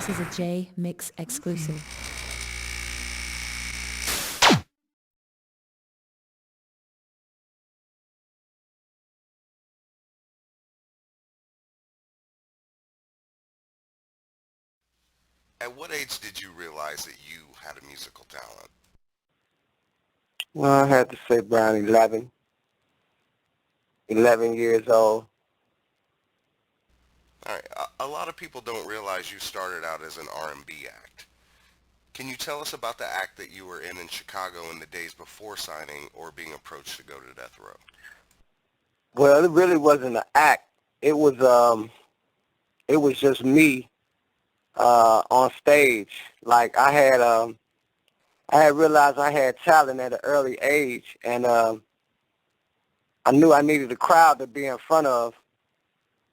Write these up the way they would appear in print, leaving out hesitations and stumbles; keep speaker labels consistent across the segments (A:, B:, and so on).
A: This is a Jmix exclusive.
B: At what age did you realize that you had a musical talent?
C: Well, I had to say around 11 years old.
B: All right, a lot of people don't realize you started out as an R&B act. Can you tell us about the act that you were in Chicago in the days before signing or being approached to go to Death Row?
C: Well, it really wasn't an act. It was just me on stage. Like I had realized I had talent at an early age, and I knew I needed a crowd to be in front of,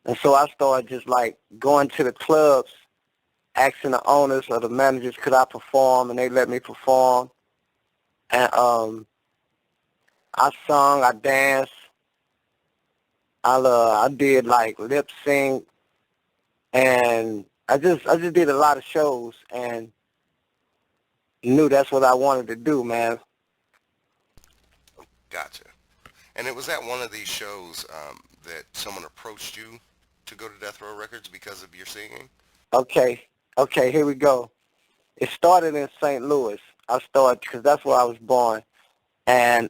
C: and so I started just like going to the clubs, asking the owners or the managers could I perform, and they let me perform. And I sung, I danced, I did like lip sync, and I just did a lot of shows, and knew that's what I wanted to do, man.
B: Gotcha. And it was at one of these shows that someone approached you to go to Death Row Records because of your singing?
C: Okay, okay, here we go. It started in St. Louis. I started because that's where I was born, and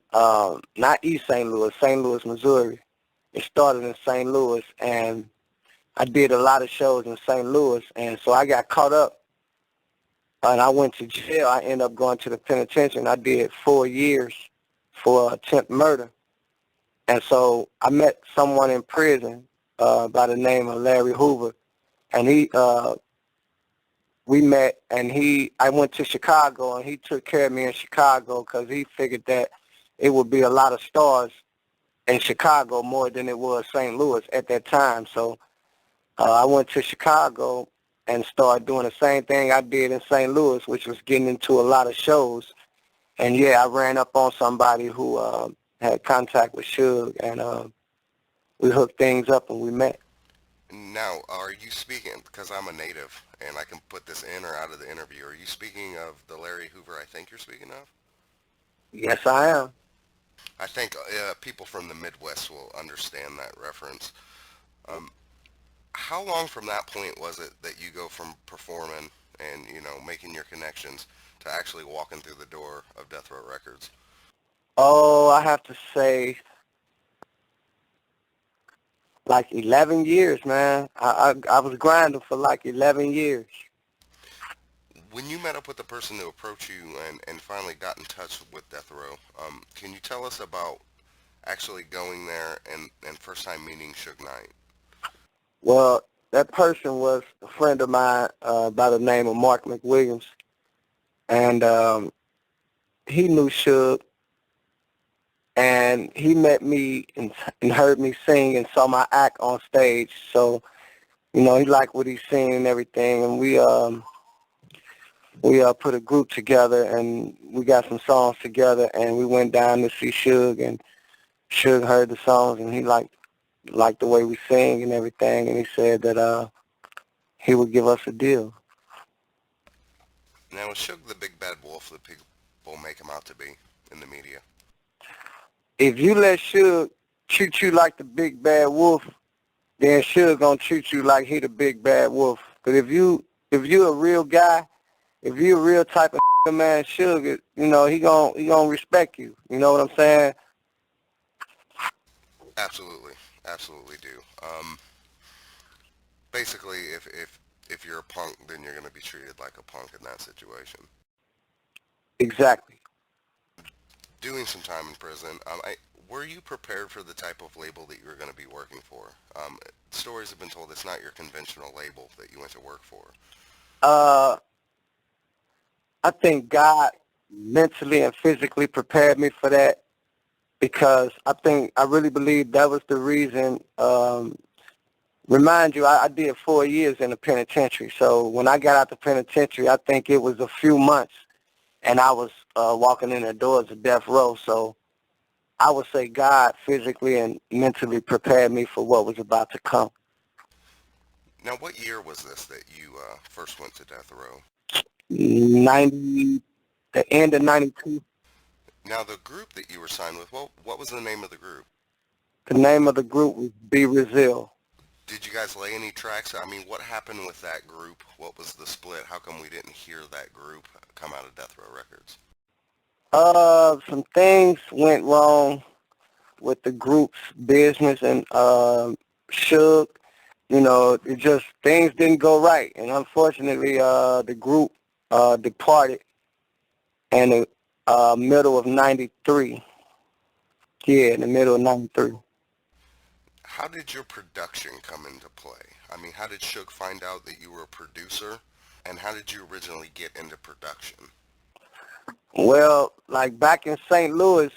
C: not East St. Louis, Missouri. It started in St. Louis, and I did a lot of shows in St. Louis, and so I got caught up, and I went to jail. I ended up going to the penitentiary, and I did 4 years for attempt murder. And so I met someone in prison by the name of Larry Hoover, and we met, and I went to Chicago, and he took care of me in Chicago because he figured that it would be a lot of stars in Chicago more than it was St. Louis at that time. So I went to Chicago and started doing the same thing I did in St. Louis, which was getting into a lot of shows. And yeah, I ran up on somebody who had contact with Suge, and we hooked things up and we met.
B: Now, are you speaking, because I'm a native and I can put this in or out of the interview, are you speaking of the Larry Hoover I think you're speaking of?
C: Yes, I am.
B: I think people from the Midwest will understand that reference. Um, how long from that point was it that you go from performing and, making your connections to actually walking through the door of Death Row Records?
C: Oh, I have to say like 11 years, man. I was grinding for like 11 years.
B: When you met up with the person to approach you and finally got in touch with Death Row, can you tell us about actually going there and first time meeting Suge Knight?
C: Well, that person was a friend of mine by the name of Mark McWilliams, and he knew Suge, and he met me and heard me sing and saw my act on stage. So, he liked what he seen and everything, and we put a group together, and we got some songs together, and we went down to see Suge, and Suge heard the songs, and he liked the way we sing and everything, and he said that he would give us a deal.
B: Now, is Suge the big bad wolf that people make him out to be in the media?
C: If you let Suge treat you like the big bad wolf, then Suge gonna treat you like he the big bad wolf. But if you a real guy, if you a real type of man, Suge, he gonna respect you. You know what I'm saying?
B: Absolutely, absolutely do. Basically, if you're a punk, then you're going to be treated like a punk in that situation.
C: Exactly.
B: Doing some time in prison, were you prepared for the type of label that you were going to be working for? Stories have been told it's not your conventional label that you went to work for.
C: Uh, I think God mentally and physically prepared me for that because I really believe that was the reason. Remind you, I did 4 years in the penitentiary. So when I got out the penitentiary, I think it was a few months, and I was walking in the doors of death row. So I would say God physically and mentally prepared me for what was about to come.
B: Now, what year was this that you first went to Death Row?
C: 90, the end of 92.
B: Now, the group that you were signed with, what was the name of the group?
C: The name of the group was b-rezell.
B: Did you guys lay any tracks? I mean, what happened with that group? What was the split? How come we didn't hear that group come out of Death Row Records?
C: Some things went wrong with the group's business and Suge. You know, it just, things didn't go right. And unfortunately, the group departed in the middle of 93. Yeah, in the middle of 93.
B: How did your production come into play? I mean, how did Suge find out that you were a producer? And how did you originally get into production?
C: Well, like back in St. Louis,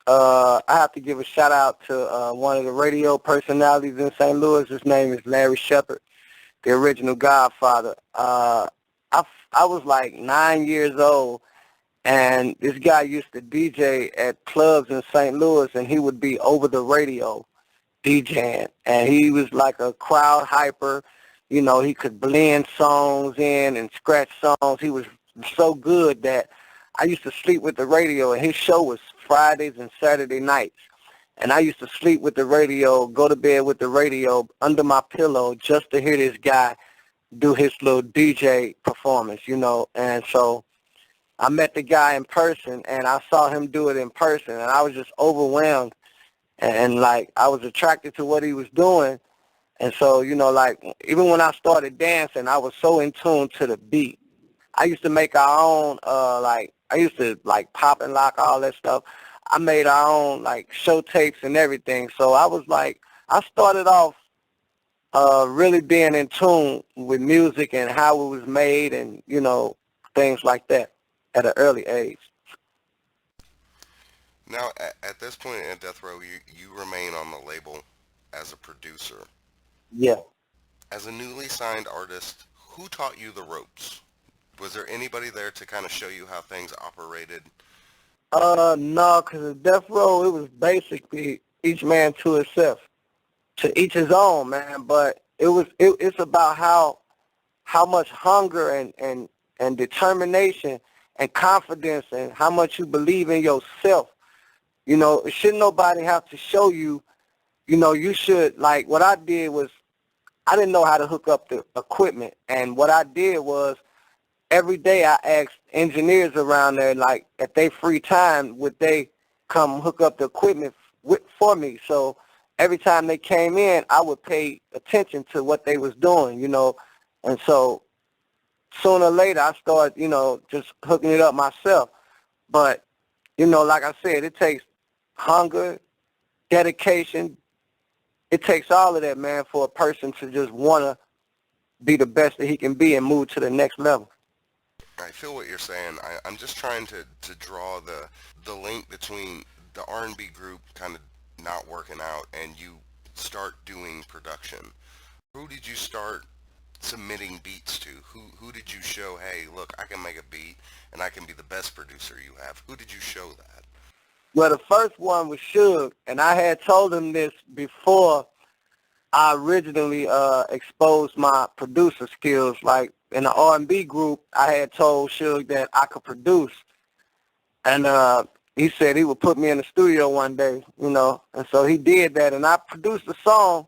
C: I have to give a shout out to one of the radio personalities in St. Louis. His name is Larry Shepard, the original Godfather. I was like 9 years old, and this guy used to DJ at clubs in St. Louis, and he would be over the radio DJing, and he was like a crowd hyper. You know, he could blend songs in and scratch songs. He was so good that I used to sleep with the radio, and his show was Fridays and Saturday nights. And I used to sleep with the radio, go to bed with the radio under my pillow just to hear this guy do his little DJ performance, you know. And so I met the guy in person, and I saw him do it in person, and I was just overwhelmed. And like, I was attracted to what he was doing. And so, you know, like, even when I started dancing, I was so in tune to the beat. I used to make our own, I used to, like, pop and lock, all that stuff. I made our own, like, show tapes and everything. So I was like, I started off really being in tune with music and how it was made and, you know, things like that at an early age.
B: Now, at this point in Death Row, you remain on the label as a producer.
C: Yeah.
B: As a newly signed artist, who taught you the ropes? Was there anybody there to kind of show you how things operated?
C: No, because at Death Row, it was basically each man to himself, to each his own, man. But it's about how much hunger and determination and confidence and how much you believe in yourself. You know, shouldn't nobody have to show you, you know, you should, like, what I did was, I didn't know how to hook up the equipment. And what I did was, every day I asked engineers around there, like, at their free time, would they come hook up the equipment for me? So every time they came in, I would pay attention to what they was doing, you know. And so sooner or later, I started, you know, just hooking it up myself. But, you know, like I said, it takes hunger, dedication. It takes all of that, man, for a person to just want to be the best that he can be and move to the next level.
B: I feel what you're saying. I'm just trying to draw the link between the R&B group kind of not working out and you start doing production. Who did you start submitting beats to? Who did you show, hey, look, I can make a beat and I can be the best producer you have? Who did you show that?
C: Well, the first one was Suge, and I had told him this before I originally exposed my producer skills. Like, in the R&B group, I had told Suge that I could produce. And he said he would put me in the studio one day, you know. And so he did that, and I produced a song.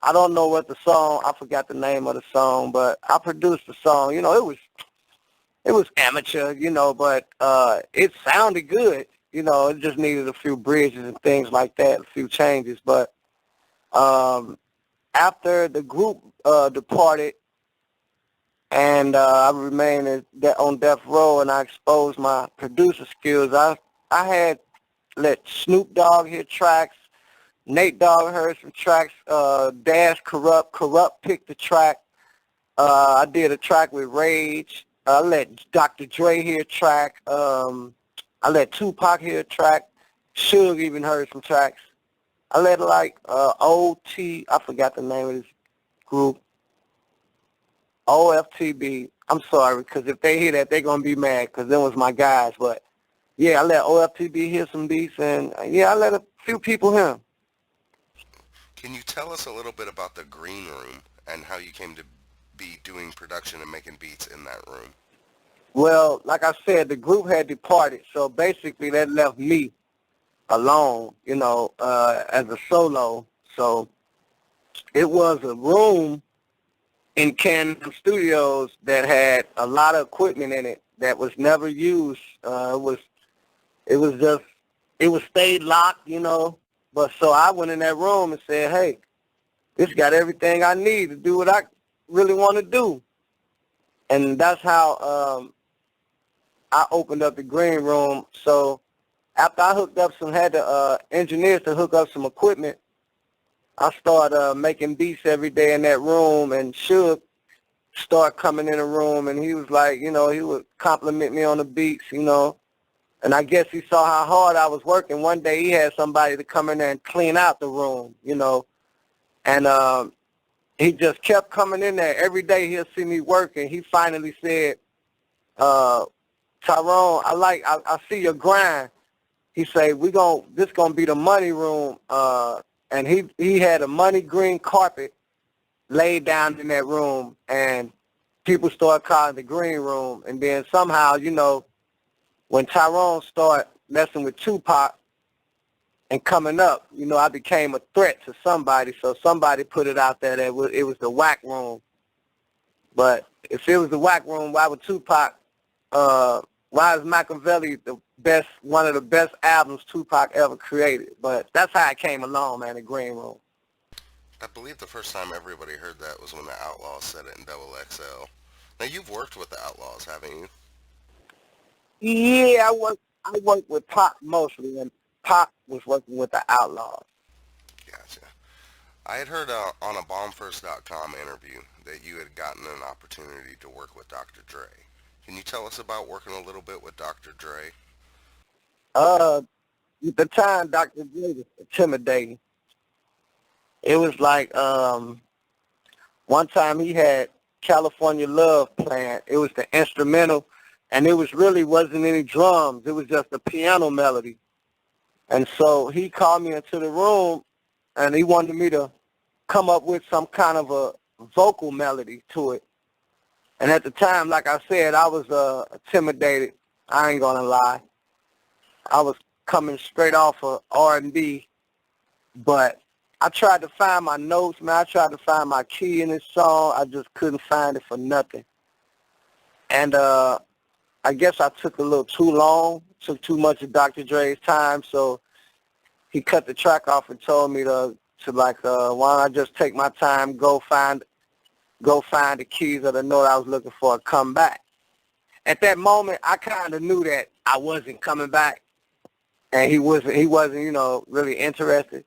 C: I don't know what the song, I forgot the name of the song, but I produced the song. You know, it was amateur, you know, but it sounded good. You know, it just needed a few bridges and things like that, a few changes. But after the group departed and I remained on Death Row and I exposed my producer skills, I had let Snoop Dogg hear tracks, Nate Dogg heard some tracks, Dash Corrupt picked the track. I did a track with Rage. I let Dr. Dre hear a track. I let Tupac hear a track. Suge even heard some tracks. I let like OT, I forgot the name of this group, OFTB. I'm sorry, because if they hear that, they're going to be mad, because them was my guys. But, yeah, I let OFTB hear some beats, and, yeah, I let a few people hear them.
B: Can you tell us a little bit about the Green Room and how you came to be doing production and making beats in that room?
C: Well, like I said, the group had departed, so basically that left me alone, as a solo. So it was a room in Canton Studios that had a lot of equipment in it that was never used. It was stayed locked, But so I went in that room and said, hey, this got everything I need to do what I really want to do. And that's how I opened up the green room. So after I had the engineers to hook up some equipment, I started making beats every day in that room, and Suge started coming in the room, and he was like, he would compliment me on the beats, and I guess he saw how hard I was working. One day he had somebody to come in there and clean out the room, and he just kept coming in there. Every day he'll see me working. He finally said, Tyrone, I see your grind. He said, this gonna be the money room, and he had a money green carpet laid down in that room, and people started calling it the green room. And then somehow, when Tyrone started messing with Tupac and coming up, I became a threat to somebody, so somebody put it out there that it was the whack room. But if it was the whack room, why would Tupac, why is Makaveli one of the best albums Tupac ever created? But that's how it came along, man, the green room.
B: I believe the first time everybody heard that was when the Outlaws said it in XXL. Now, you've worked with the Outlaws, haven't you?
C: Yeah, I worked with Pop mostly, and Pop was working with the Outlaws.
B: Gotcha. I had heard on a bombfirst.com interview that you had gotten an opportunity to work with Dr. Dre. Can you tell us about working a little bit with Dr. Dre?
C: At the time, Dr. Dre was intimidating. It was like one time he had California Love playing. It was the instrumental, and it wasn't any drums. It was just a piano melody. And so he called me into the room, and he wanted me to come up with some kind of a vocal melody to it. And at the time, like I said, I was intimidated. I ain't gonna lie. I was coming straight off of R&B, but I tried to find my notes, man. I tried to find my key in this song. I just couldn't find it for nothing. And I guess I took a little too long, took too much of Dr. Dre's time, so he cut the track off and told me why don't I just take my time, go find the keys of the note I was looking for, and come back. At that moment, I kind of knew that I wasn't coming back, and he wasn't, really interested.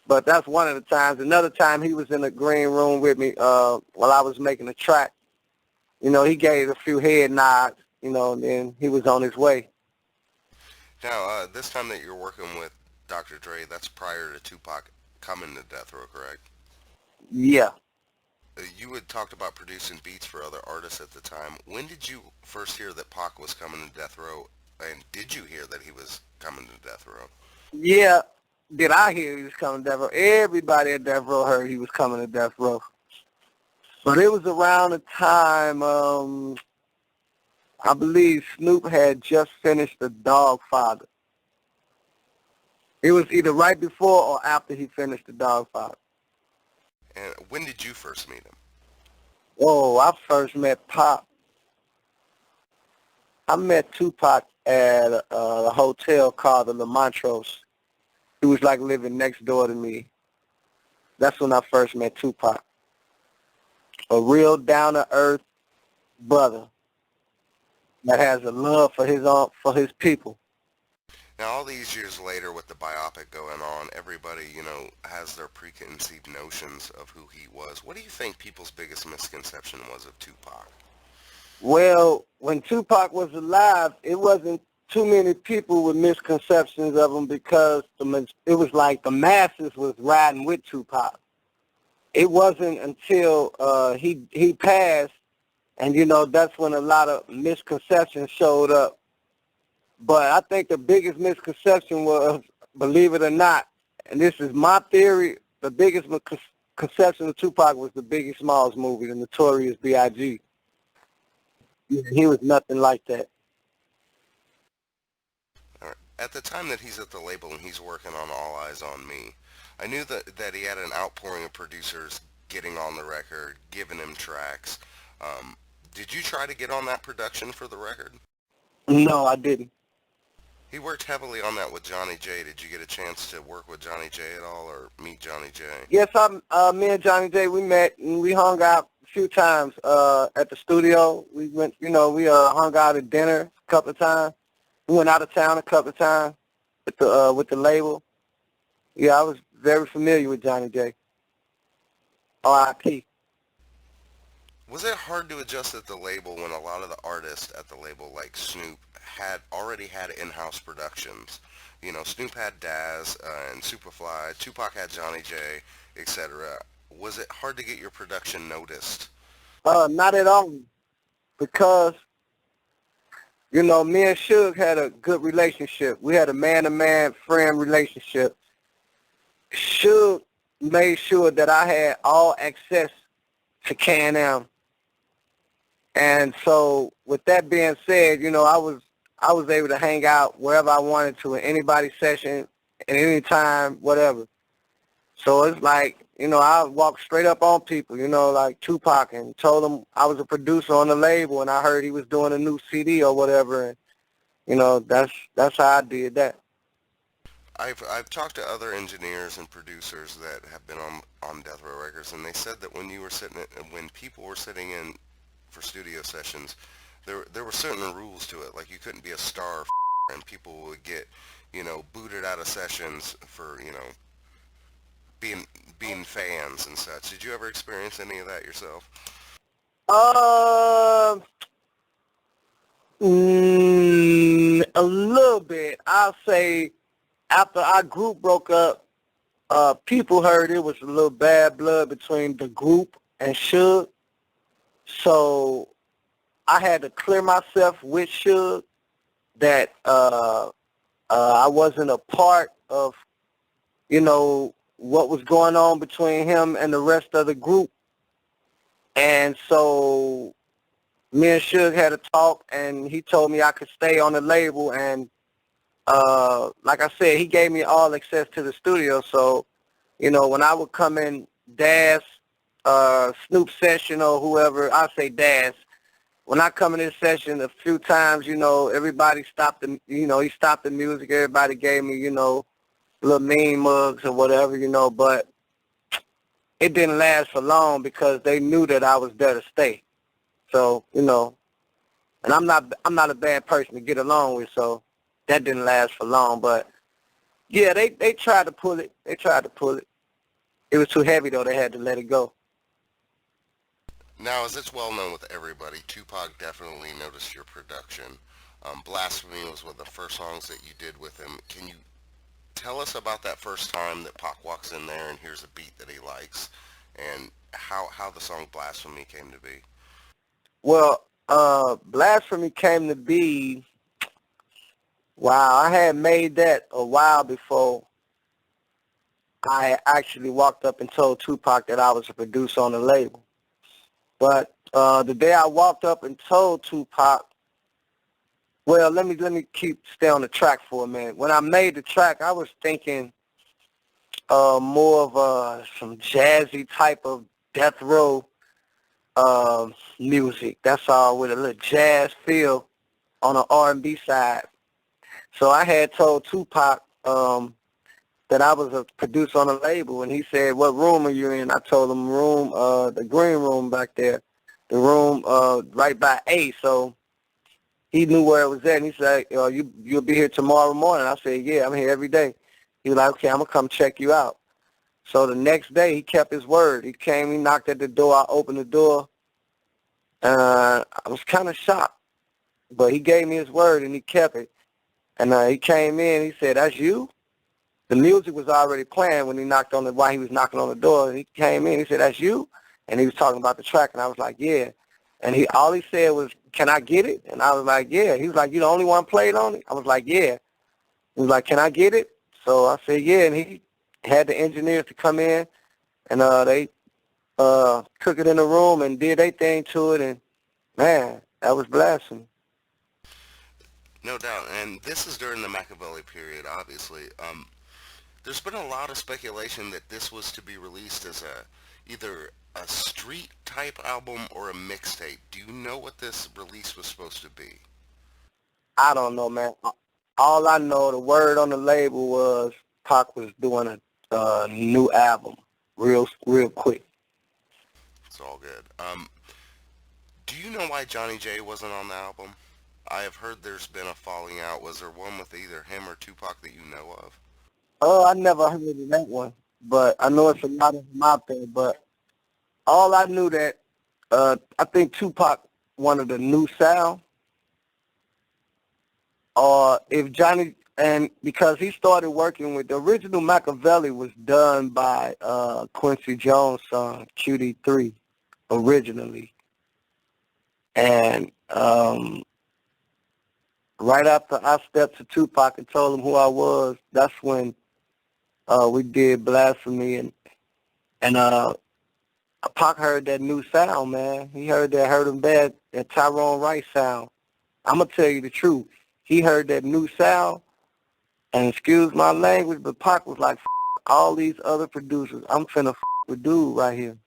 C: But that's one of the times. Another time, he was in the green room with me while I was making the track. He gave a few head nods, and then he was on his way.
B: Now, this time that you're working with Dr. Dre, that's prior to Tupac coming to Death Row, correct?
C: Yeah.
B: You had talked about producing beats for other artists at the time. When did you first hear that Pac was coming to Death Row, and did you hear that he was coming to Death Row?
C: Yeah. Did I hear he was coming to Death Row? Everybody at Death Row heard he was coming to Death Row. But it was around the time, I believe Snoop had just finished The Dogfather. It was either right before or after he finished The Dogfather.
B: And when did you first meet him?
C: Oh, I first met Pop. I met Tupac at a hotel called the La Montrose. He was like living next door to me. That's when I first met Tupac. A real down-to-earth brother that has a love for his people.
B: Now, all these years later with the biopic going on, everybody, has their preconceived notions of who he was. What do you think people's biggest misconception was of Tupac?
C: Well, when Tupac was alive, it wasn't too many people with misconceptions of him because it was like the masses was riding with Tupac. It wasn't until he passed, and that's when a lot of misconceptions showed up. But I think the biggest misconception was, believe it or not, and this is my theory, the biggest conception of Tupac was the Biggie Smalls movie, the Notorious B.I.G. Yeah, he was nothing like that.
B: All right. At the time that he's at the label and he's working on All Eyes on Me, I knew that he had an outpouring of producers getting on the record, giving him tracks. Um, did you try to get on that production for the record?
C: No, I didn't.
B: He worked heavily on that with Johnny J. Did you get a chance to work with Johnny J at all or meet Johnny J?
C: Yes, me and Johnny J, we met and we hung out a few times at the studio. We went, we hung out at dinner a couple of times. We went out of town a couple of times with the label. Yeah, I was very familiar with Johnny J. R.I.P.
B: Was it hard to adjust at the label when a lot of the artists at the label, like Snoop, already had in-house productions? You know, Snoop had Daz and Superfly, Tupac had Johnny J, etc. Was it hard to get your production noticed?
C: Not at all, because, me and Suge had a good relationship. We had a man-to-man friend relationship. Suge made sure that I had all access to K&M. And so with that being said, I was able to hang out wherever I wanted to in anybody's session at any time, whatever. So it's like, I walked straight up on people, like Tupac, and told him I was a producer on the label and I heard he was doing a new CD or whatever, and that's how I did that.
B: I've talked to other engineers and producers that have been on Death Row Records, and they said that when people were sitting in for studio sessions, there were certain rules to it. Like you couldn't be a star and people would get, booted out of sessions for, being fans and such. Did you ever experience any of that yourself?
C: A little bit. I'll say after our group broke up, people heard it was a little bad blood between the group and Suge. So I had to clear myself with Suge that I wasn't a part of, what was going on between him and the rest of the group. And so me and Suge had a talk, and he told me I could stay on the label. And like I said, he gave me all access to the studio. So, when I would come in Daz, Snoop session or whoever, I say Daz. When I come in this session a few times, everybody stopped he stopped the music. Everybody gave me, little mean mugs or whatever, but it didn't last for long because they knew that I was there to stay. So, and I'm not a bad person to get along with, so that didn't last for long. But yeah, they tried to pull it. They tried to pull it. It was too heavy though. They had to let it go.
B: Now, as it's well known with everybody, Tupac definitely noticed your production. Blasphemy was one of the first songs that you did with him. Can you tell us about that first time that Pac walks in there and hears a beat that he likes, and how the song Blasphemy came to be?
C: Well, Blasphemy came to be, wow, I had made that a while before I actually walked up and told Tupac that I was a producer on the label. But the day I walked up and told Tupac, well, let me stay on the track for a minute. When I made the track, I was thinking more of some jazzy type of death row music. That's all, with a little jazz feel on an R&B side. So I had told Tupac that I was a producer on a label, and he said, "What room are you in?" I told him the green room back there, the room right by A. So he knew where it was at, and he said, "You'll be here tomorrow morning." I said, "Yeah, I'm here every day." He was like, "Okay, I'm gonna come check you out." So the next day, he kept his word. He came, he knocked at the door. I opened the door. I was kind of shocked, but he gave me his word, and he kept it. And he came in. He said, "That's you?" The music was already playing when he while he was knocking on the door. And he came in. He said, "That's you?" And he was talking about the track, and I was like, "Yeah." And all he said was, "Can I get it?" And I was like, "Yeah." He was like, "You the only one played on it?" I was like, "Yeah." He was like, "Can I get it?" So I said, "Yeah." And he had the engineers to come in and they took it in the room and did their thing to it, and man, that was Blasphemy.
B: No doubt, and this is during the Machiavelli period, obviously. There's been a lot of speculation that this was to be released as either a street type album or a mixtape. Do you know what this release was supposed to be?
C: I don't know, man. All I know, the word on the label was Pac was doing a new album, real quick.
B: It's all good. Do you know why Johnny J wasn't on the album? I have heard there's been a falling out. Was there one with either him or Tupac that you know of?
C: Oh, I never heard of that one, but I know it's a lot of them out there. But all I knew that I think Tupac wanted a new sound, or if Johnny, and because he started working with the original Makaveli was done by Quincy Jones' son QD3 originally, and right after I stepped to Tupac and told him who I was, that's when we did Blasphemy, and Pac heard that new sound, man. He heard him bad, that Tyrone Rice sound. I'm gonna tell you the truth. He heard that new sound, and excuse my language, but Pac was like, all these other producers, I'm finna with dude right here.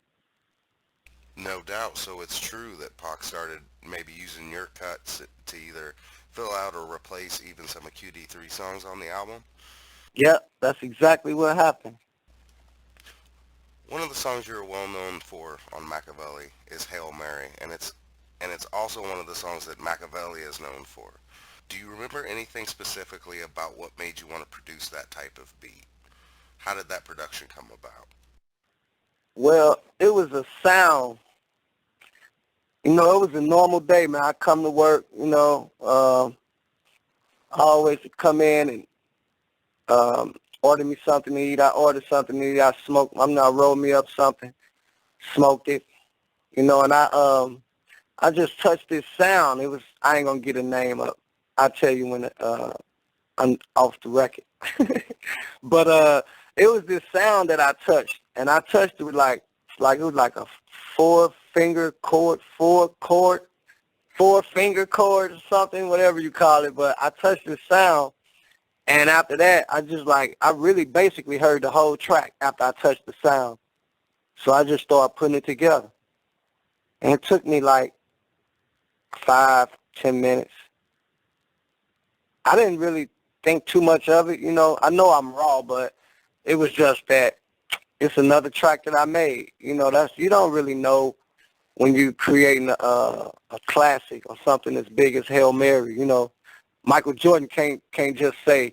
B: No doubt. So it's true that Pac started maybe using your cuts to either fill out or replace even some of QD3 songs on the album?
C: Yep, that's exactly what happened.
B: One of the songs you're well known for on Machiavelli is Hail Mary, and it's also one of the songs that Machiavelli is known for. Do you remember anything specifically about what made you want to produce that type of beat? How did that production come about?
C: Well, it was a sound. You know, it was a normal day, man. I come to work, you know, I always come in and order me something to eat. I ordered something to eat. I smoked. I'm not roll me up something, smoked it, you know, and I just touched this sound. It was, I ain't gonna get a name up. I'll tell you when I'm off the record. But it was this sound that I touched, and I touched it with like it was like a four-finger chord, four-finger chord or something, whatever you call it. But I touched this sound, and after that, I really basically heard the whole track after I touched the sound. So I just started putting it together. And it took me like 5-10 minutes. I didn't really think too much of it, you know. I know I'm raw, but it was just that it's another track that I made. You know, you don't really know when you're creating a classic or something as big as Hail Mary. You know, Michael Jordan can't just say,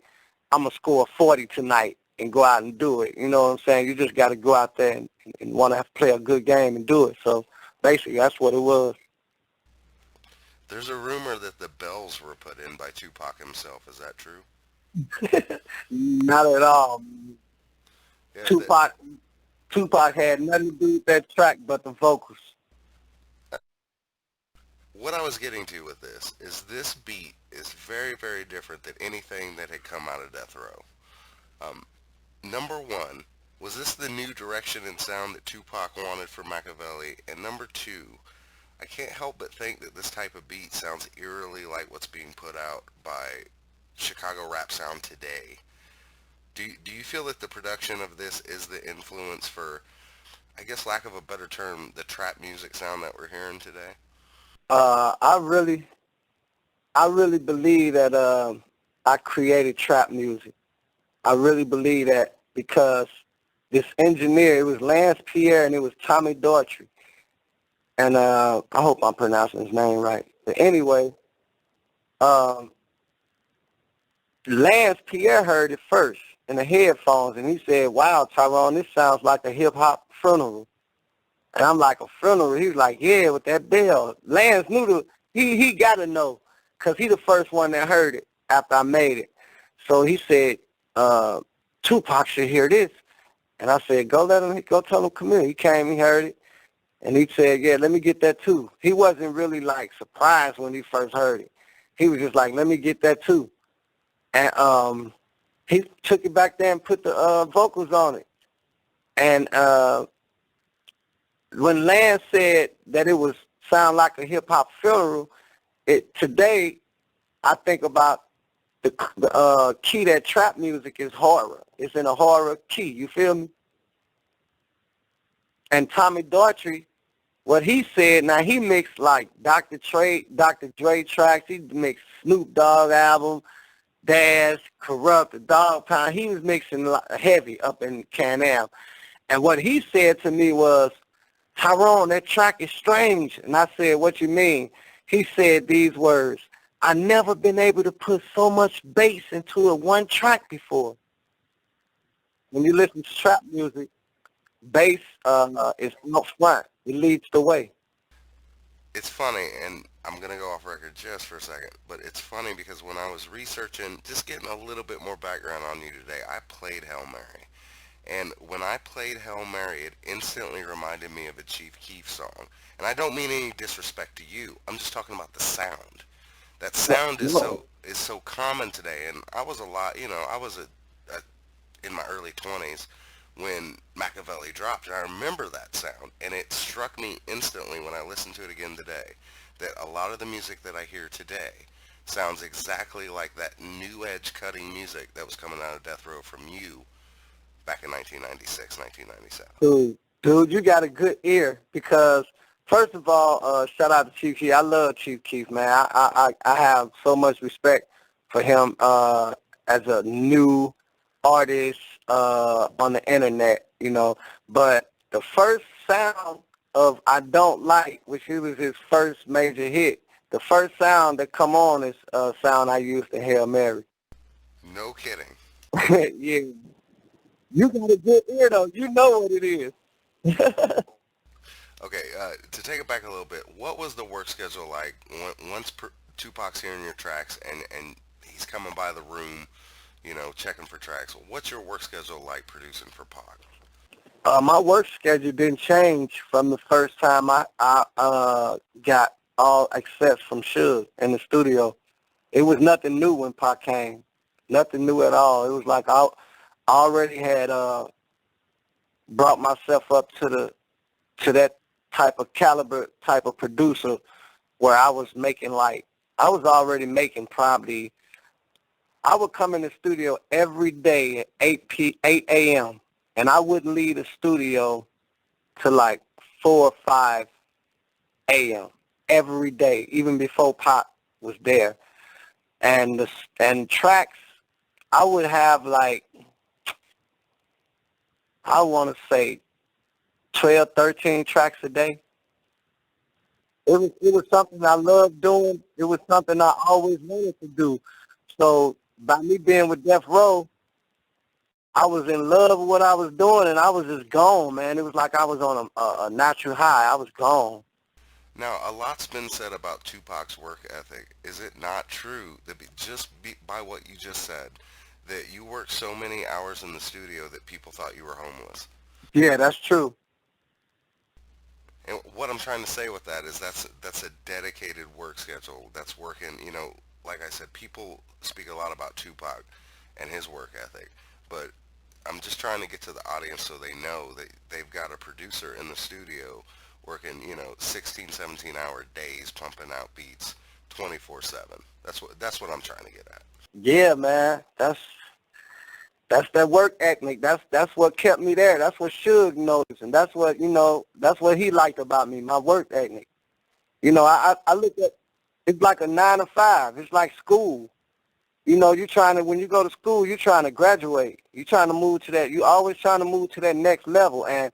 C: I'm going to score 40 tonight and go out and do it. You know what I'm saying? You just got to go out there and want to play a good game and do it. So basically, that's what it was.
B: There's a rumor that the bells were put in by Tupac himself. Is that true?
C: Not at all.
B: Yeah,
C: Tupac had nothing to do with that track but the vocals.
B: what I was getting to with this beat is very, very different than anything that had come out of Death Row. Number one, was this the new direction and sound that Tupac wanted for Machiavelli? And number two, I can't help but think that this type of beat sounds eerily like what's being put out by Chicago rap sound today. Do you feel that the production of this is the influence for, I guess lack of a better term, the trap music sound that we're hearing today?
C: I really believe that I created trap music. I really believe that because this engineer, it was Lance Pierre and it was Tommy Daughtry. And I hope I'm pronouncing his name right. But anyway, Lance Pierre heard it first in the headphones, and he said, wow, Tyrone, this sounds like a hip-hop funeral. And I'm like, a funeral? He was like, yeah, with that bell. Lance knew he got to know, because he the first one that heard it after I made it. So he said, Tupac should hear this. And I said, go tell him come here. He came, he heard it. And he said, yeah, let me get that too. He wasn't really like surprised when he first heard it. He was just like, let me get that too. And he took it back there and put the vocals on it. And when Lance said that it was sound like a hip hop funeral, today I think about the key that trap music is horror. It's in a horror key. You feel me? And Tommy Daughtry, what he said, now he mixed like Dr. Dre tracks. He mixed Snoop Dogg album, Dash, Corrupt, the Dog Pound. He was mixing heavy up in Can-Am. And what he said to me was, Tyrone, that track is strange. And I said, what you mean? He said these words, I never been able to put so much bass into a one track before. When you listen to trap music, bass is out front. It leads the way.
B: It's funny, and I'm going to go off record just for a second, but it's funny because when I was researching, just getting a little bit more background on you today, I played Hail Mary. And when I played Hail Mary, it instantly reminded me of a Chief Keef song. And I don't mean any disrespect to you. I'm just talking about the sound. That sound is so common today. And I was I was in my early 20s when Makaveli dropped, and I remember that sound. And it struck me instantly when I listened to it again today that a lot of the music that I hear today sounds exactly like that new edge cutting music that was coming out of Death Row from you back in 1996, 1997.
C: Dude, you got a good ear because, first of all, shout out to Chief Keef. I love Chief Keef, man. I have so much respect for him as a new artist on the internet, you know. But the first sound of I Don't Like, which was his first major hit, the first sound that come on is a sound I used in Hail Mary.
B: No kidding.
C: Yeah. You got a good ear, though. You know what it is.
B: Okay, to take it back a little bit, what was the work schedule like once Tupac's hearing your tracks and he's coming by the room, checking for tracks? What's your work schedule like producing for Pac?
C: My work schedule didn't change from the first time I got all access from Suge in the studio. It was nothing new when Pac came. Nothing new at all. It was like I already had brought myself up to that type of caliber, type of producer where I was already making probably, I would come in the studio every day at 8 a.m. and I wouldn't leave the studio till like 4 or 5 a.m. every day, even before Pac was there. And tracks, I would have like, I want to say 12, 13 tracks a day. It was something I loved doing. It was something I always wanted to do. So by me being with Death Row, I was in love with what I was doing, and I was just gone, man. It was like I was on a natural high. I was gone.
B: Now, a lot's been said about Tupac's work ethic. Is it not true that by what you just said, that you worked so many hours in the studio that people thought you were homeless?
C: Yeah, that's true.
B: And what I'm trying to say with that is that's a dedicated work schedule. That's working, like I said, people speak a lot about Tupac and his work ethic, but I'm just trying to get to the audience so they know that they've got a producer in the studio working, 16, 17-hour days pumping out beats 24/7. That's what I'm trying to get at.
C: Yeah, man. That's that work ethic. That's what kept me there. That's what Suge noticed, and that's what that's what he liked about me, my work ethic. I look at it's like a 9 to 5. It's like school. You're trying to, when you go to school, you're trying to graduate. You're trying to move to that. You're always trying to move to that next level, and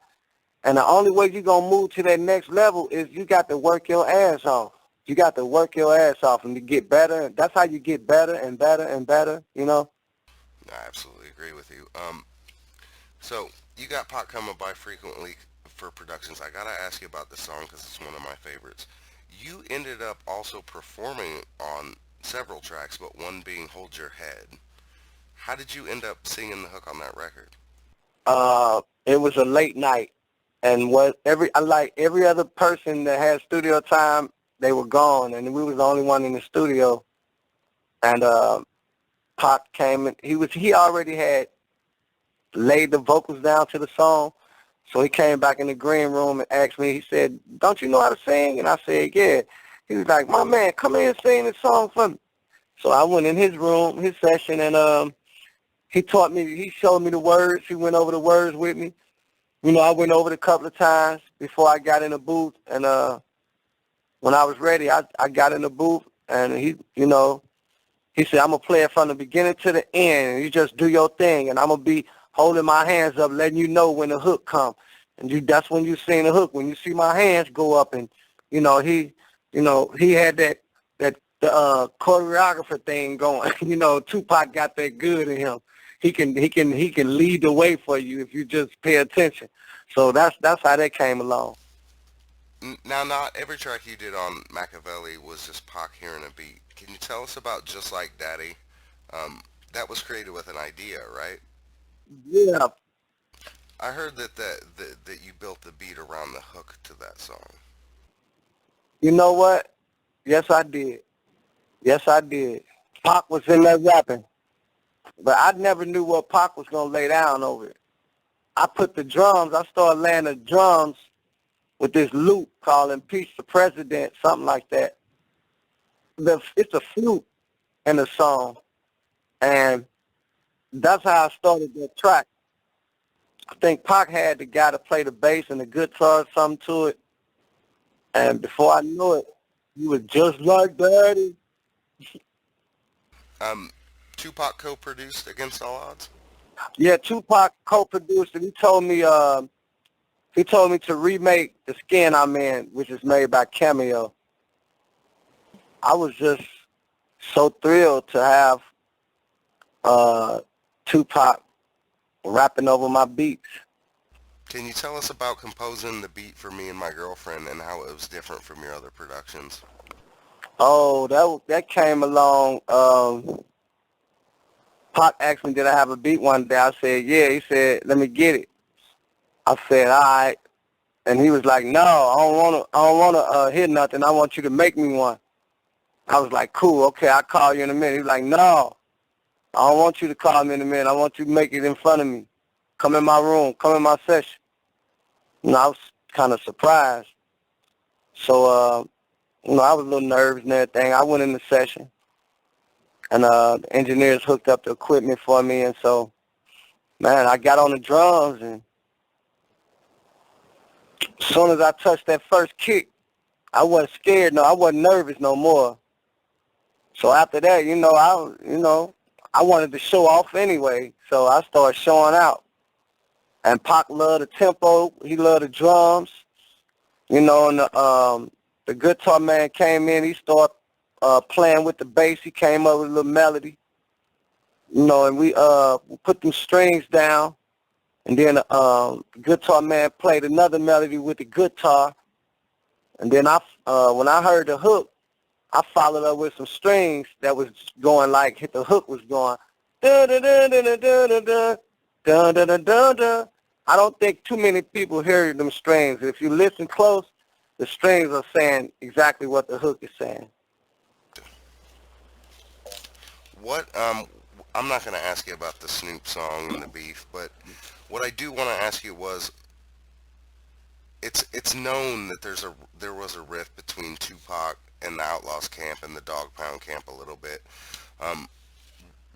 C: the only way you're gonna move to that next level is you got to work your ass off. You got to work your ass off and to get better. That's how you get better and better and better.
B: I absolutely agree with you. So you got Pac coming by frequently for productions. I gotta ask you about this song because it's one of my favorites. You ended up also performing on several tracks, but one being "Hold Your Head." How did you end up singing the hook on that record?
C: It was a late night, and every other person that had studio time, they were gone, and we was the only one in the studio. And Pac came, and he already had laid the vocals down to the song, So he came back in the green room and asked me, he said, don't you know how to sing? And I said, yeah. He was like, my man, come in and sing this song for me. So I went in his room, his session, and he showed me the words. He went over the words with me. You know, I went over it a couple of times before I got in the booth. And when I was ready, I got in the booth, and he said, I'm going to play it from the beginning to the end, and you just do your thing, and I'm going to be holding my hands up, letting you know when the hook comes. And that's when you sing the hook. When you see my hands go up, and, he had that choreographer thing going. Tupac got that good in him. He can lead the way for you if you just pay attention. So that's how that came along.
B: Now, not every track you did on Makaveli was just Pac hearing a beat. Can you tell us about Just Like Daddy? That was created with an idea, right?
C: Yeah.
B: I heard that you built the beat around the hook to that song.
C: You know what? Yes, I did. Yes, I did. Pac was in there rapping, but I never knew what Pac was going to lay down over it. I started laying the drums with this loop called Impeach the President, something like that. It's a flute in the song, and that's how I started that track. I think Pac had the guy to play the bass and the guitar, something to it, and before I knew it, he was just like Daddy.
B: Tupac co-produced Against All Odds?
C: Yeah, Tupac co-produced it. He told me to remake The Skin I'm In, which is made by Cameo. I was just so thrilled to have Tupac rapping over my beats.
B: Can you tell us about composing the beat for Me and My Girlfriend and how it was different from your other productions?
C: Oh, that came along. Pac asked me, did I have a beat one day? I said, yeah. He said, let me get it. I said, all right. And he was like, no, I don't want to hear nothing. I want you to make me one. I was like, cool, okay, I'll call you in a minute. He was like, no, I don't want you to call me in a minute. I want you to make it in front of me. Come in my room. Come in my session. I was kind of surprised. So, I was a little nervous and everything. I went in the session, and the engineers hooked up the equipment for me. And so, man, I got on the drums, and as soon as I touched that first kick, I wasn't scared. No, I wasn't nervous no more. So after that, I wanted to show off anyway. So I started showing out. And Pac loved the tempo. He loved the drums. And the guitar man came in. He started playing with the bass. He came up with a little melody. And we put them strings down. And then the guitar man played another melody with the guitar. And then when I heard the hook, I followed up with some strings that was going like the hook was going da da da da da da da da da da da da. I don't think too many people hear them strings. If you listen close, the strings are saying exactly what the hook is saying.
B: I'm not going to ask you about the Snoop song and the beef, but what I do want to ask you was, it's known that there was a rift between Tupac and the Outlaws camp and the Dog Pound camp a little bit.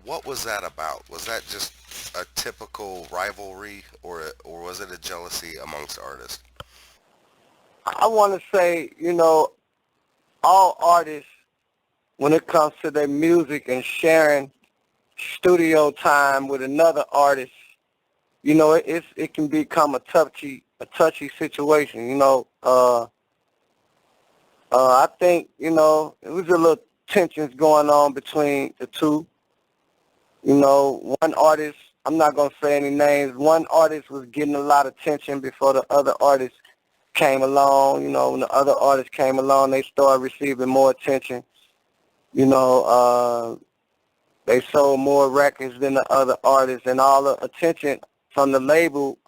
B: What was that about? Was that just a typical rivalry, or was it a jealousy amongst artists?
C: I want to say, all artists, when it comes to their music and sharing studio time with another artist, it can become a touchy situation. I think, it was a little tensions going on between the two. One artist, I'm not going to say any names, one artist was getting a lot of attention before the other artist came along. When the other artists came along, they started receiving more attention. They sold more records than the other artists, and all the attention from the label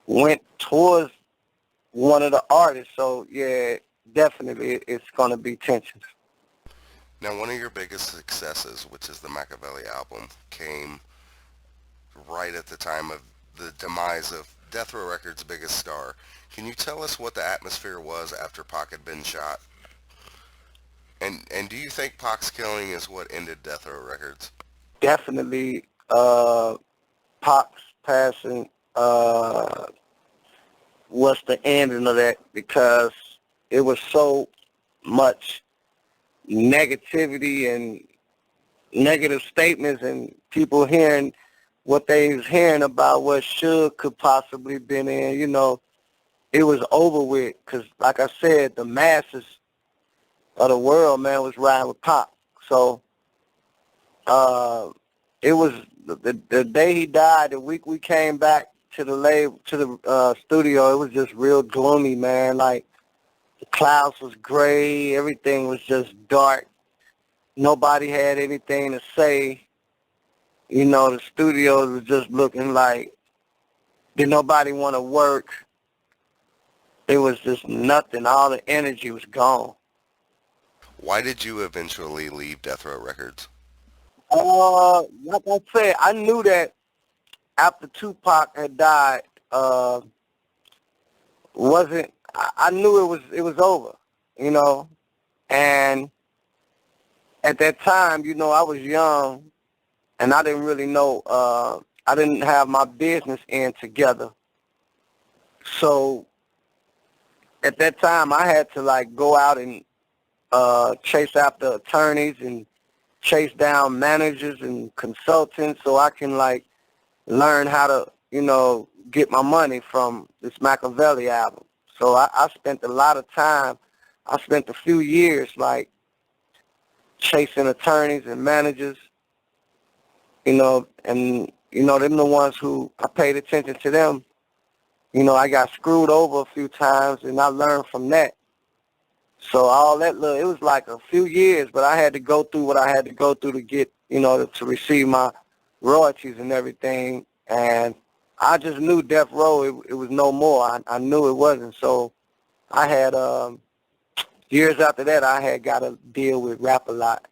C: went towards one of the artists. So, yeah, definitely it's going to be tensions.
B: Now, one of your biggest successes, which is the Machiavelli album, came right at the time of the demise of Death Row Records' biggest star. Can you tell us what the atmosphere was after Pac had been shot? And do you think Pac's killing is what ended Death Row Records?
C: Definitely, Pac's passing was the ending of that, because it was so much negativity and negative statements, and people hearing what they was hearing about what Suge could possibly been in. It was over with, because like I said, the masses of the world, man, was riding with Pop. So it was the day he died, the week we came back to the studio, it was just real gloomy, man. Like, the clouds was gray, everything was just dark. Nobody had anything to say. The studios was just looking like, did nobody want to work? It was just nothing. All the energy was gone.
B: Why did you eventually leave Death Row Records?
C: Like I said, I knew that after Tupac had died, wasn't I knew it was over, and at that time, I was young, and I didn't really know. I didn't have my business end together, so at that time, I had to like go out and chase after attorneys and chase down managers and consultants so I can like learn how to, get my money from this Machiavelli album. So I spent a lot of time. I spent a few years like chasing attorneys and managers, and them the ones who I paid attention to them. I got screwed over a few times, and I learned from that. So all that, it was like a few years, but I had to go through what I had to go through to get, to receive my royalties and everything. And I just knew Death Row, it was no more. I knew it wasn't. So I had, years after that, I had got to deal with Rap a lot.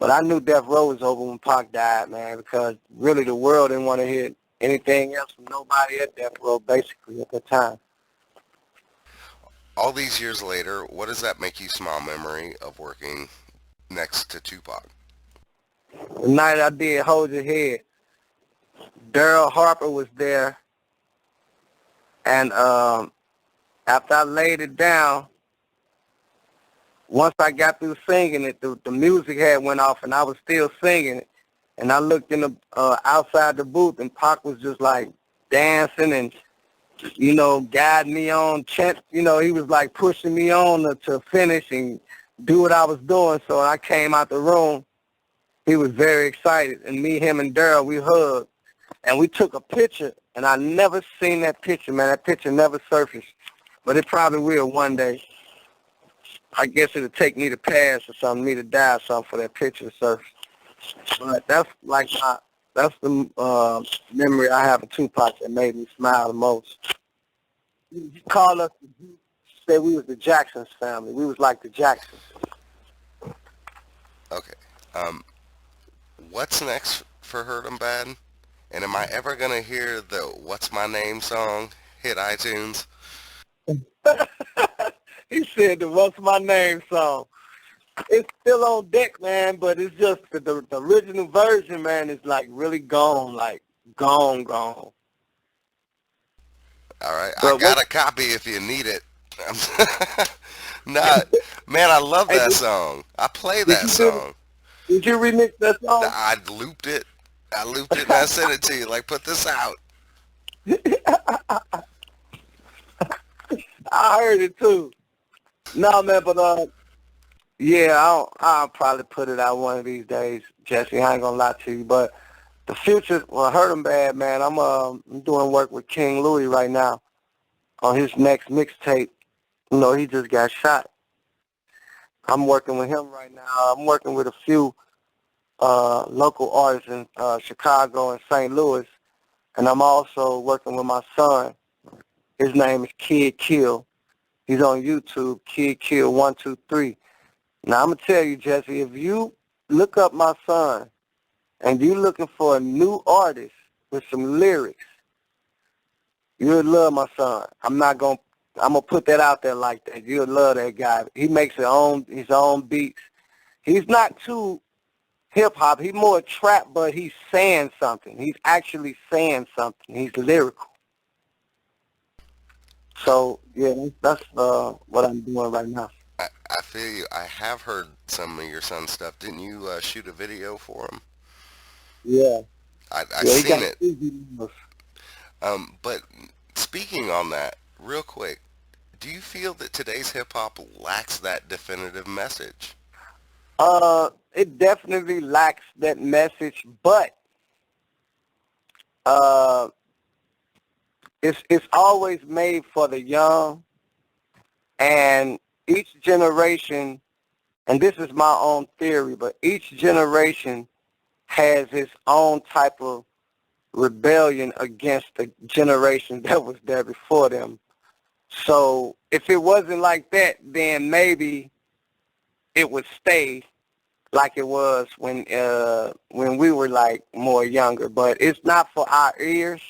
C: But I knew Death Row was over when Pac died, man, because really the world didn't want to hear anything else from nobody at Death Row, basically, at the time.
B: All these years later, what does that make you smile memory of working next to Tupac?
C: The night I did Hold Your Head, Daryl Harper was there, and after I laid it down, once I got through singing it, the music had went off, and I was still singing it. And I looked in the outside the booth, and Pac was just like dancing and guiding me on. He was like pushing me on to finish and do what I was doing. So when I came out the room, he was very excited, and him, and Daryl, we hugged, and we took a picture. And I never seen that picture, man. That picture never surfaced, but it probably will one day. I guess it'll take me to pass or something, me to die or something for that picture to surface. But that's like that's the memory I have of Tupac that made me smile the most. He called us, said we was the Jacksons family. We was like the Jacksons.
B: Okay. What's next for Hurt 'Em Bad? And am I ever going to hear the What's My Name song hit iTunes?
C: He said the What's My Name song. It's still on deck, man, but it's just the original version, man, is like really gone, like gone.
B: All right. I
C: But
B: got a copy if you need it. Nah, man, I love
C: hey,
B: that song. I play
C: did
B: that
C: you
B: song.
C: did you remix that song?
B: I looped it. And I sent it to you. Like, put this out.
C: I heard it too. No, man, but yeah, I'll probably put it out one of these days, Jesse. I ain't gonna lie to you, but the future, well, Hurt 'Em Bad, man. I'm doing work with King Louis right now on his next mixtape. He just got shot. I'm working with him right now. I'm working with a few local artists in Chicago and St. Louis, and I'm also working with my son. His name is Kid Kill. He's on YouTube, Kid Kill 123. Now I'm gonna tell you, Jesse, if you look up my son and you looking for a new artist with some lyrics, You'll love my son. I'm gonna put that out there like that. You'll love that guy. He makes his own beats. He's not too hip hop. He's more trap, but he's saying something. He's actually saying something. He's lyrical. So yeah, that's what I'm doing right now.
B: I feel you. I have heard some of your son's stuff. Didn't you shoot a video for him?
C: Yeah,
B: I
C: yeah. He
B: seen
C: got
B: it.
C: 2 videos.
B: But speaking on that, real quick, do you feel that today's hip hop lacks that definitive message?
C: It definitely lacks that message, but uh, it's always made for the young, and each generation, and this is my own theory, but each generation has its own type of rebellion against the generation that was there before them. So if it wasn't like that, then maybe it would stay like it was when we were like more younger. But it's not for our ears,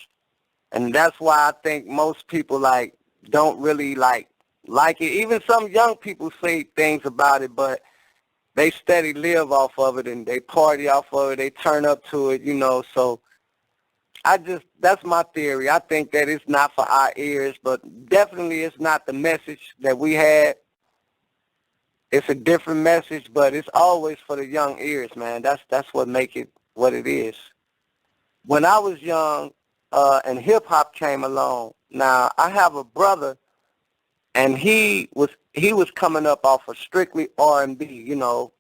C: and that's why I think most people like don't really like it. Even some young people say things about it, but they steady live off of it and they party off of it. They turn up to it, you know. So that's my theory. I think that it's not for our ears, but definitely it's not the message that we had. It's a different message, but it's always for the young ears, man. That's what make it what it is. When I was young, and hip hop came along. Now I have a brother, and he was coming up off of strictly R&B, you know,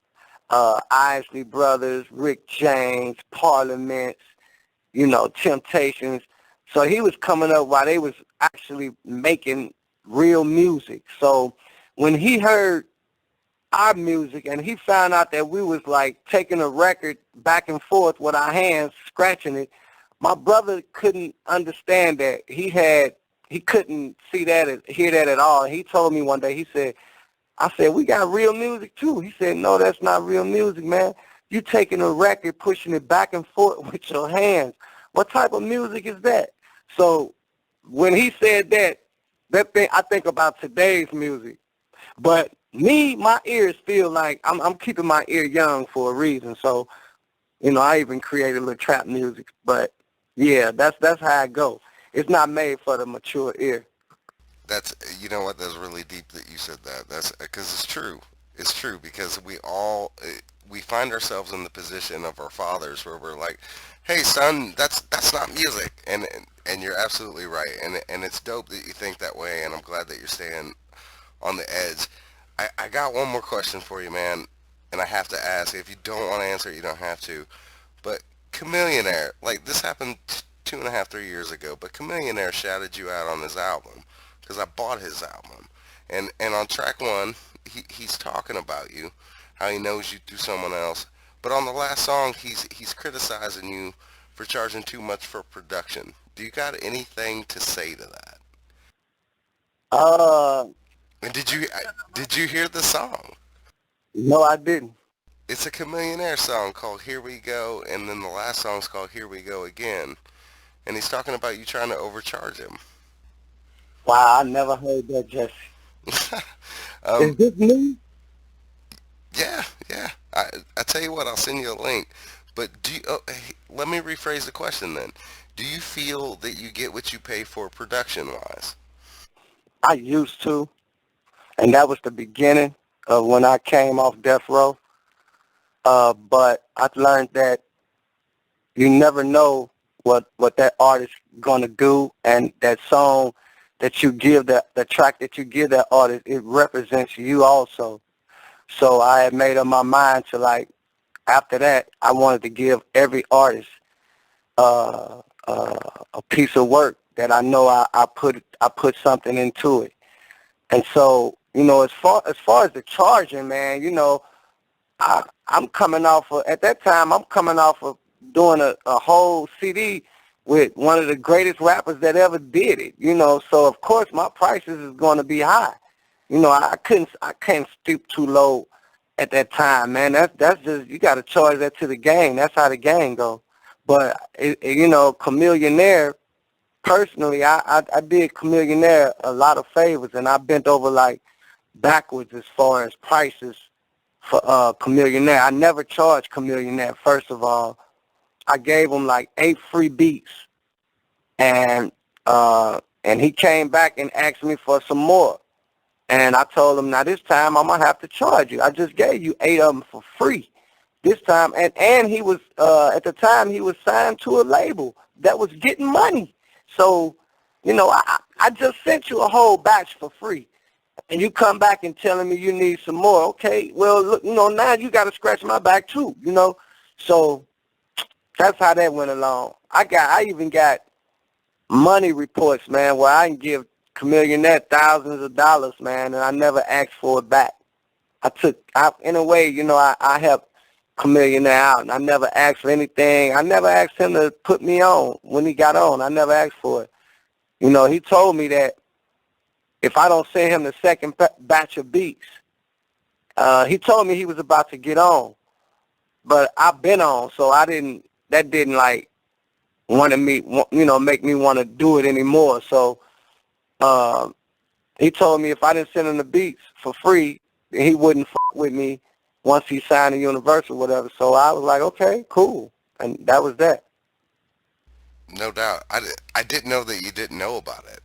C: Isley Brothers, Rick James, Parliament, you know, Temptations. So he was coming up while they was actually making real music. So when he heard our music and he found out that we was like taking a record back and forth with our hands, scratching it, my brother couldn't understand that. He couldn't see that, hear that at all. He told me one day, I said, we got real music too. He said, no, that's not real music, man. You taking a record, pushing it back and forth with your hands. What type of music is that? So when he said that thing, I think about today's music. But me, my ears feel like I'm keeping my ear young for a reason. So, you know, I even created a little trap music. But yeah, that's how I go. It's not made for the mature ear.
B: That's, you know what, that's really deep that you said that. That's because it's true. It's true because we find ourselves in the position of our fathers where we're like, hey son, that's not music, and you're absolutely right, and it's dope that you think that way, and I'm glad that you're staying on the edge. I got one more question for you, man, and I have to ask. If you don't want to answer it, you don't have to. But Chameleonaire, like this happened 2.5, 3 years ago, but Chameleonaire shouted you out on his album because I bought his album, and on track one, he's talking about you, how he knows you through someone else. But on the last song, he's criticizing you for charging too much for production. Do you got anything to say to that?
C: Uh,
B: And did you hear the song?
C: no, I didn't.
B: It's a Chameleonaire song called Here We Go, and then the last song's called Here We Go Again. And he's talking about you trying to overcharge him.
C: Wow, I never heard that, Jesse.
B: um,
C: Is this new?
B: yeah, yeah. I tell you what, I'll send you a link. But hey, let me rephrase the question then. Do you feel that you get what you pay for production-wise?
C: I used to, and that was the beginning of when I came off death row. But I've learned that you never know what that artist gonna do, and that song that you give, the track that you give that artist, it represents you also. So I had made up my mind to, like, after that, I wanted to give every artist a piece of work that I know I put something into it. And so, you know, as far as the charging, man, you know, I'm coming off of, at that time, I'm coming off of doing a whole CD with one of the greatest rappers that ever did it, you know. So of course my prices is going to be high. You know, I can't stoop too low at that time, man. That's just, you got to charge that to the game. That's how the game go. But you know, Chameleonaire, personally, I did Chameleonaire a lot of favors, and I bent over like backwards as far as prices for Chameleonaire. I never charged Chameleonaire. First of all, I gave him like 8 free beats, and he came back and asked me for some more. And I told him, now this time I'm gonna have to charge you. I just gave you 8 of them for free this time, and he was at the time he was signed to a label that was getting money. So, you know, I just sent you a whole batch for free, and you come back and telling me you need some more. Okay, well, look, you know, now you got to scratch my back too, you know. So that's how that went along. I even got money reports, man, where I can give Chameleonaire thousands of dollars, man, and I never asked for it back. In a way, you know, I helped Chameleonaire out, and I never asked for anything. I never asked him to put me on when he got on. I never asked for it. You know, he told me that if I don't send him the second batch of beats, he told me he was about to get on, but I've been on, so that didn't like make me want to do it anymore. So he told me if I didn't send him the beats for free, he wouldn't fuck with me once he signed a Universal or whatever. So I was like, okay, cool. And that was that.
B: No doubt. I didn't know that you didn't know about it.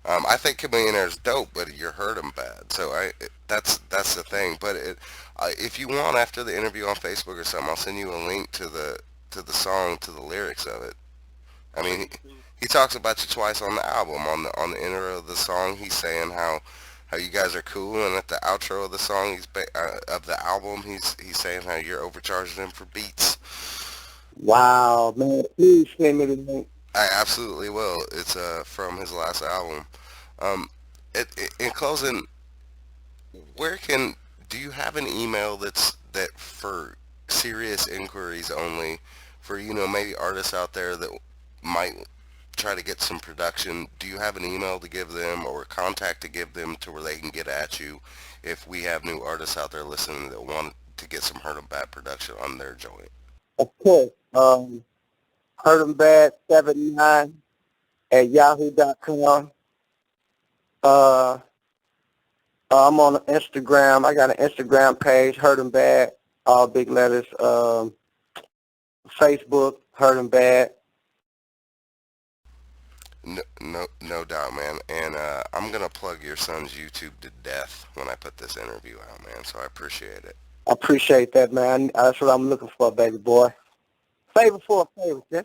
B: I think Chameleonaire's dope, but you heard him bad. So that's the thing. But if you want, after the interview on Facebook or something, I'll send you a link to the song, to the lyrics of it. I mean, he talks about you twice on the album. On the intro of the song, he's saying how you guys are cool, and at the outro of the song, of the album, he's saying how you're overcharging him for beats.
C: Wow, man! Please send me the link.
B: I absolutely will. It's from his last album. In closing, do you have an email that for serious inquiries only, for maybe artists out there that might try to get some production? Do you have an email to give them, or a contact to give them, to where they can get at you if we have new artists out there listening that want to get some Hurt 'em Bad production on their joint?
C: Of course. HurtEmBad79 at yahoo.com. I'm on Instagram. I got an Instagram page, Hurt 'em Bad, all big letters. Facebook, Hurt 'em Bad.
B: No doubt, man. And I'm gonna plug your son's YouTube to death when I put this interview out, man. So I appreciate it.
C: I appreciate that, man. That's what I'm looking for, baby boy. Favor for a favor, yes.